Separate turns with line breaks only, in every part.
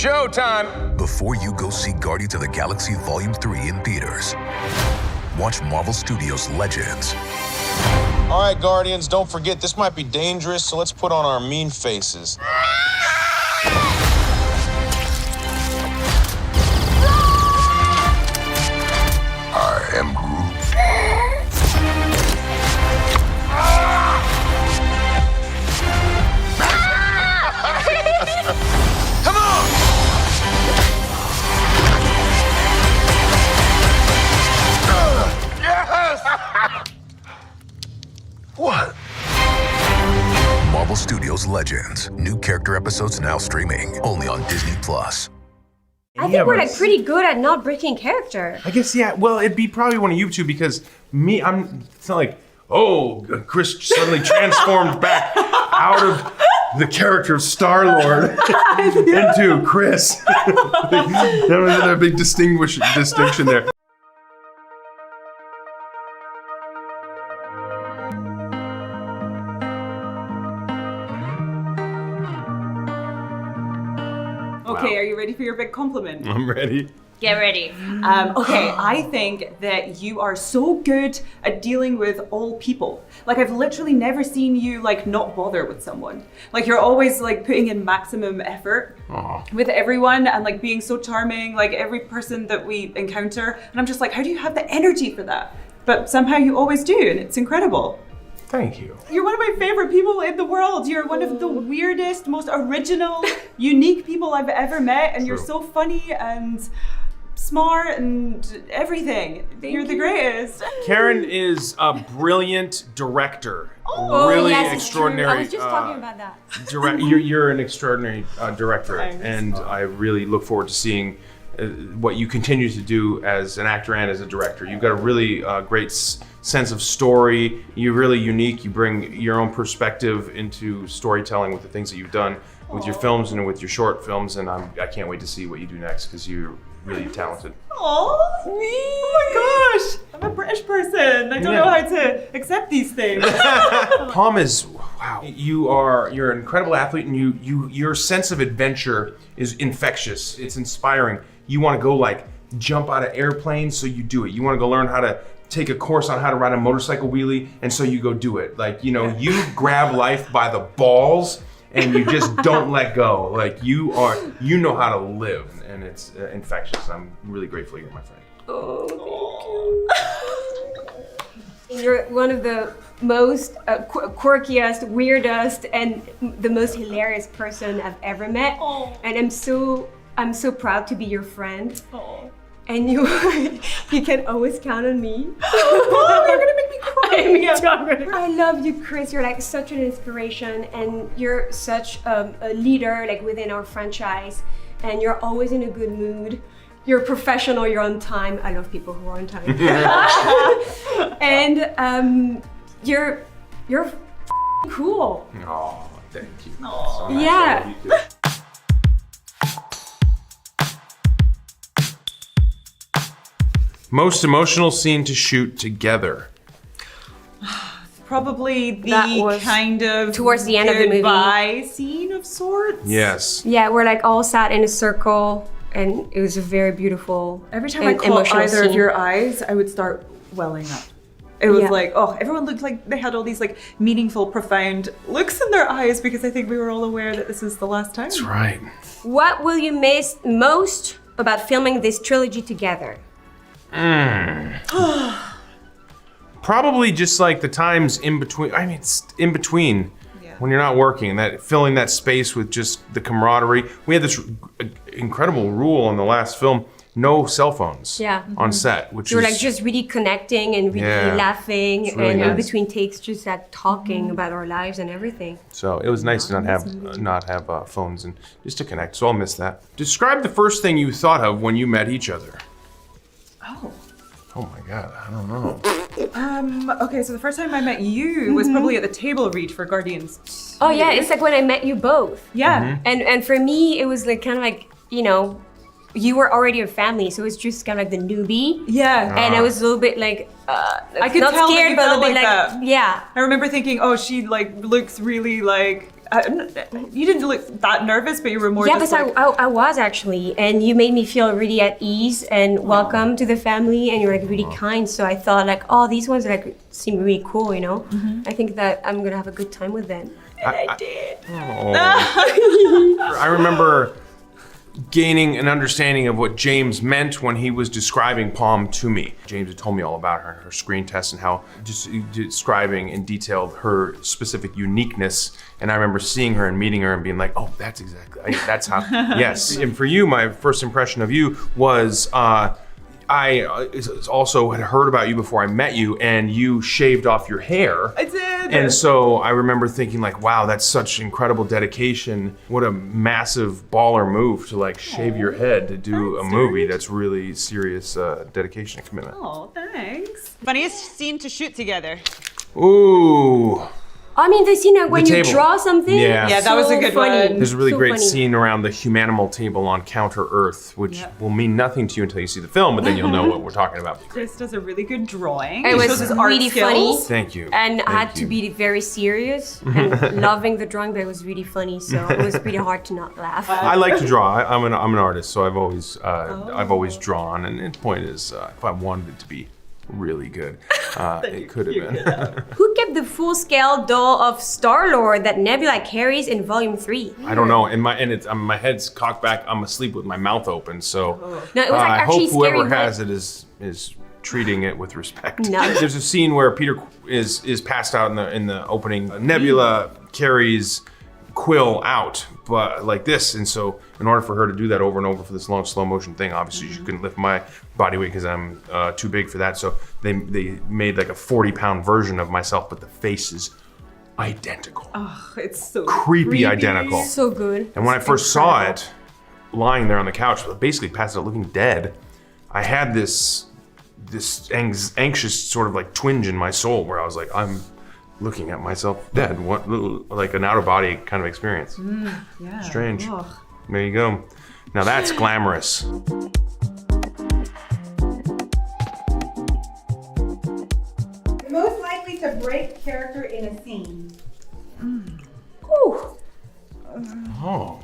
Showtime!
Before you go see Guardians of the Galaxy Volume 3 in theaters, watch Marvel Studios' Legends.
All right, Guardians, don't forget, this might be dangerous, so let's put on our mean faces.
I am Groot.
Come on! Yes!
What? Marvel Studios' Legends. New character episodes now streaming, only on Disney+.
I think we're like pretty good at not breaking character.
I guess, yeah. Well, it'd be probably one of you two because it's not like, oh, Chris suddenly transformed back out of the character of Star-Lord into Chris. There was a big distinction there.
Okay, are you ready for your big compliment?
I'm ready.
Get ready.
Okay, I think that you are so good at dealing with all people. Like, I've literally never seen you like not bother with someone. Like, you're always like putting in maximum effort with everyone and like being so charming, like every person that we encounter. And I'm just like, how do you have the energy for that? But somehow you always do, and it's incredible.
Thank you.
You're one of my favorite people in the world. You're one of the weirdest, most original, unique people I've ever met. And you're so funny and smart and everything. You're the greatest.
Karen is a brilliant director.
Oh,
really
yes, it's
extraordinary.
true. I was just talking about that.
You're an extraordinary director,
Thanks.
and I really look forward to seeing what you continue to do as an actor and as a director. You've got a really great sense of story. You're really unique. You bring your own perspective into storytelling with the things that you've done with your films and with your short films, and I can't wait to see what you do next because you're really talented.
Oh, me! Oh my gosh! I'm a British person. I don't know how to accept these things.
Palm is, wow. You're an incredible athlete, and your sense of adventure is infectious. It's inspiring. You want to go like jump out of airplanes, so you do it. You want to go learn how to take a course on how to ride a motorcycle wheelie, and so you go do it. Like, you you grab life by the balls and you just don't let go. Like, you know how to live, and it's infectious. I'm really grateful you're my friend.
Oh, thank you. You're one of the most quirkiest, weirdest, and the most hilarious person I've ever met. And I'm so proud to be your friend. And you can always count on me.
Oh, you're gonna make me cry.
I love you, Chris. You're like such an inspiration, and you're such a leader like within our franchise. And you're always in a good mood. You're professional. You're on time. I love people who are on time. And you're cool.
Oh, thank you.
Oh,
so much.
Yeah.
I love you too. Most emotional scene to shoot together.
Probably the
That was
kind of
towards the end of the movie.
goodbye scene of sorts.
Yes.
Yeah, we're like all sat in a circle, and it was a very beautiful.
Every time I
and
caught
emotional
either of
scene.
your eyes, I would start welling up. It was
Yeah.
like, oh, everyone looked like they had all these like meaningful, profound looks in their eyes because I think we were all aware that this is the last time.
That's right.
What will you miss most about filming this trilogy together?
Probably just like the times in between. I mean, it's in between when you're not working, that filling that space with just the camaraderie. We had this incredible rule on the last film: no cell phones on set, which
You were
is
like just really connecting and really laughing,
It's really
and in
nice.
between takes, just like talking about our lives and everything.
So it was nice to not have phones and just to connect. So I'll miss that. Describe the first thing you thought of when you met each other. Oh my God, I don't know.
Okay, so the first time I met you was probably at the table read for Guardians 2.
Oh yeah, it's like when I met you both.
Yeah.
And for me, it was like kind of like, you were already a family, so it's just kind of like the newbie.
Yeah.
And I was a little bit like,
I could
not
tell that
scared,
you
but a
felt
little bit
like
like,
that.
yeah.
I remember thinking, oh, she like looks really like You didn't look that nervous, but you were more
Yeah,
just
but
like...
I was actually, and you made me feel really at ease and welcome to the family, and you're like really kind. So I thought like, oh, these ones like seem really cool, you know. I think that I'm gonna have a good time with them. And I did.
I remember gaining an understanding of what James meant when he was describing Palm to me. James had told me all about her screen test and how just describing in detail her specific uniqueness. And I remember seeing her and meeting her and being like, oh, that's exactly, that's how, yes. And for you, my first impression of you was, I also had heard about you before I met you, and you shaved off your hair.
I did.
And so I remember thinking like, wow, that's such incredible dedication. What a massive baller move to like shave your head to do a movie. That's really serious dedication and commitment.
Oh, thanks.
Funniest scene to shoot together.
Ooh.
I mean, the scene when you
table.
draw something.
Yeah.
Yeah, that was a good
funny.
one.
There's a really
So
great
funny.
scene around the Humanimal table on Counter Earth, which will mean nothing to you until you see the film, but then you'll know what we're talking about.
Chris does a really good drawing.
It
He
was
shows his art
really
skills.
funny.
Thank you.
And I
Thank
had to
you.
be very serious and loving the drawing, but it was really funny, so it was pretty hard to not laugh.
I like to draw. I'm an artist, so I've always drawn. And the point is, if I wanted it to be really good, it could have been.
Who kept the full-scale doll of Star-Lord that Nebula carries in Volume 3?
I don't know. My head's cocked back. I'm asleep with my mouth open. So
No, it was like
I
actually
hope whoever
scary,
has it is treating it with respect.
No.
There's a scene where Peter is passed out in the opening. Nebula carries Quill out, but like this, and so in order for her to do that over and over for this long slow motion thing, obviously she couldn't lift my body weight because I'm too big for that. So they made like a 40-pound version of myself, but the face is identical,
Oh, it's so
creepy identical.
So good.
And when I first saw it, lying there on the couch, basically passed out looking dead, I had this anxious sort of like twinge in my soul where I was like, I'm looking at myself dead. What, like an out-of-body kind of experience.
Yeah.
Strange.
Ugh.
There you go. Now that's glamorous.
Most likely to break character in a scene.
Ooh,
Oh,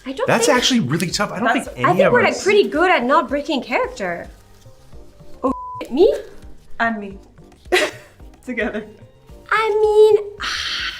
I don't
that's
think,
actually really tough. I don't think any
I think
of
we're
us.
like pretty good at not breaking character. Oh, me?
And me. Together.
I mean,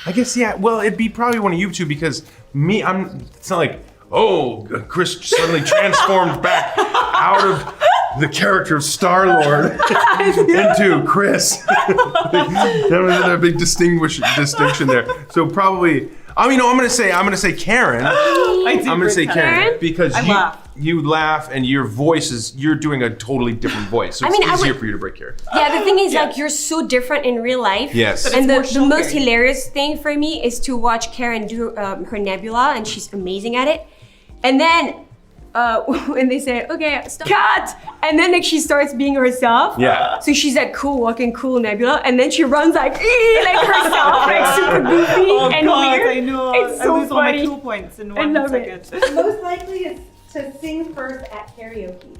I guess, yeah. Well, it'd be probably one of you two because me, it's not like, oh, Chris suddenly transformed back out of the character of Star-Lord into Chris. That was a big distinction there. So probably, I mean, no, I'm gonna say Karen. I'm gonna say Karen because you laugh and your voice you're doing a totally different voice. So
I mean,
it's
I
easier
would-
for you to break character.
yeah, the thing is like you're so different in real life.
Yes. But
And
it's
the
more
most
shocking.
hilarious thing for me is to watch Karen do her Nebula, and she's amazing at it. And then when they say, okay, stop, cut! And then like she starts being herself.
Yeah.
So she's like walking cool Nebula, and then she runs like herself, like super goofy and
God,
weird.
I know.
It's so
I lose all my
funny.
cool points in
I
one
love
second.
Most likely is to sing first at karaoke.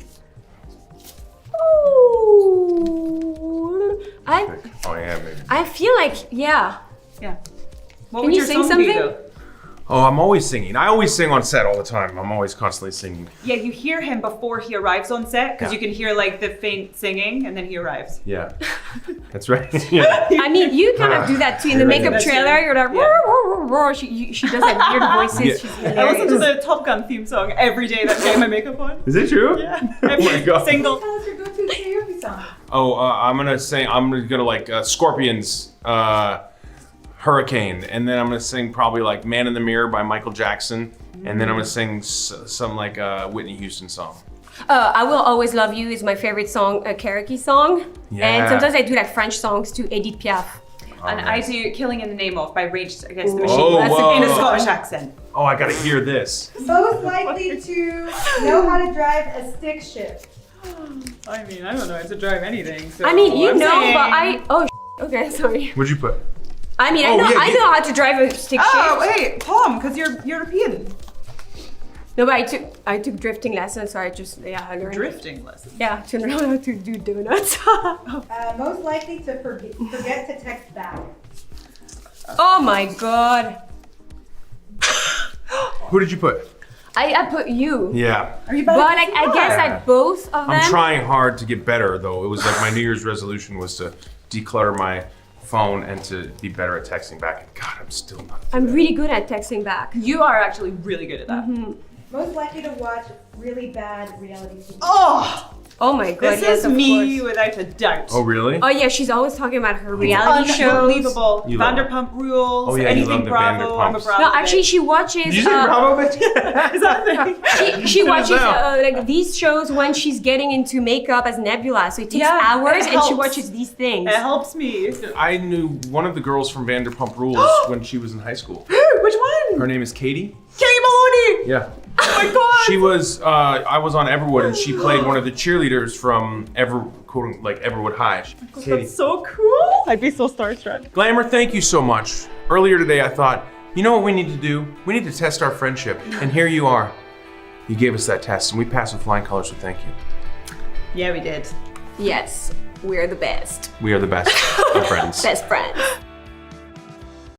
Ooh.
Oh yeah, maybe.
I feel like, yeah.
Yeah. What
Can
would
you
your
sing
song be,
something?
though?
Oh, I'm always singing. I always sing on set all the time. I'm always constantly singing.
Yeah, you hear him before he arrives on set because
Yeah.
you can hear like the faint singing and then he arrives.
Yeah, that's right. Yeah.
I mean, you kind of do that too in the makeup
That's
trailer.
right.
You're like,
Yeah.
roar, roar, roar. She does like weird voices.
Yeah.
She's
I listen to
hilarious.
the Top Gun theme song every day that I get my makeup on.
Is it true?
Yeah.
Oh my god.
Single.
Tell us your go-to karaoke song.
Oh, I'm gonna like Scorpions, Hurricane, and then I'm gonna sing probably like Man in the Mirror by Michael Jackson, and then I'm gonna sing some like Whitney Houston song.
I Will Always Love You is my favorite song, a karaoke song.
Yeah.
And sometimes I do like French songs to Edith Piaf.
And I do Killing in the Name Of by Rage Against the
Ooh.
Machine.
Oh,
That's
whoa.
in a Scottish accent.
Oh, I gotta hear this.
Most likely to know how to drive a stick shift.
I mean, I don't know how to drive anything. So
I mean, you
I'm
know,
saying-
but okay, sorry.
What'd you put?
I mean,
Oh,
I
yeah,
know how to drive a stick
Oh,
shift.
wait, Tom, because you're European.
No, but I took drifting lessons, so I just, I learned.
Drifting lessons.
Yeah, to learn how to do donuts.
Most likely to forget to text back.
Oh my god.
Who did you put?
I put you.
Yeah.
Are you bad
But
at
I guess like both of them.
I'm trying hard to get better though. It was like my New Year's resolution was to declutter my phone and to be better at texting back. And God, I'm still not.
I'm really good at texting back.
You are actually really good at that.
Most likely to watch really bad reality TV.
Oh,
Oh my god,
this
yes,
is
of
me
course.
without a doubt.
Oh really?
Oh yeah, she's always talking about her reality shows.
Unbelievable.
You love it.
Vanderpump Rules.
Oh, yeah, you
anything
love the
Bravo. I'm a
Vanderpumps.
Bravo.
No, actually,
bitch.
she watches.
Did you say Bravo, bitch?
Is that a thing?
She watches
now.
like these shows when she's getting into makeup as Nebula. So it takes
Yeah,
hours,
it
and she
helps.
watches these things.
It helps me.
I knew one of the girls from Vanderpump Rules when she was in high school.
Which one?
Her name is Katie.
Katie Maloney.
Yeah.
Oh my god.
She was, I was on Everwood and she played one of the cheerleaders from Everwood High. Katie.
That's so cool. I'd be so starstruck.
Glamour, thank you so much. Earlier today I thought, you know what we need to do? We need to test our friendship. And here you are. You gave us that test and we passed with flying colors, so thank you.
Yeah, we did.
Yes, we're the best.
We are the best of friends.
Best friends.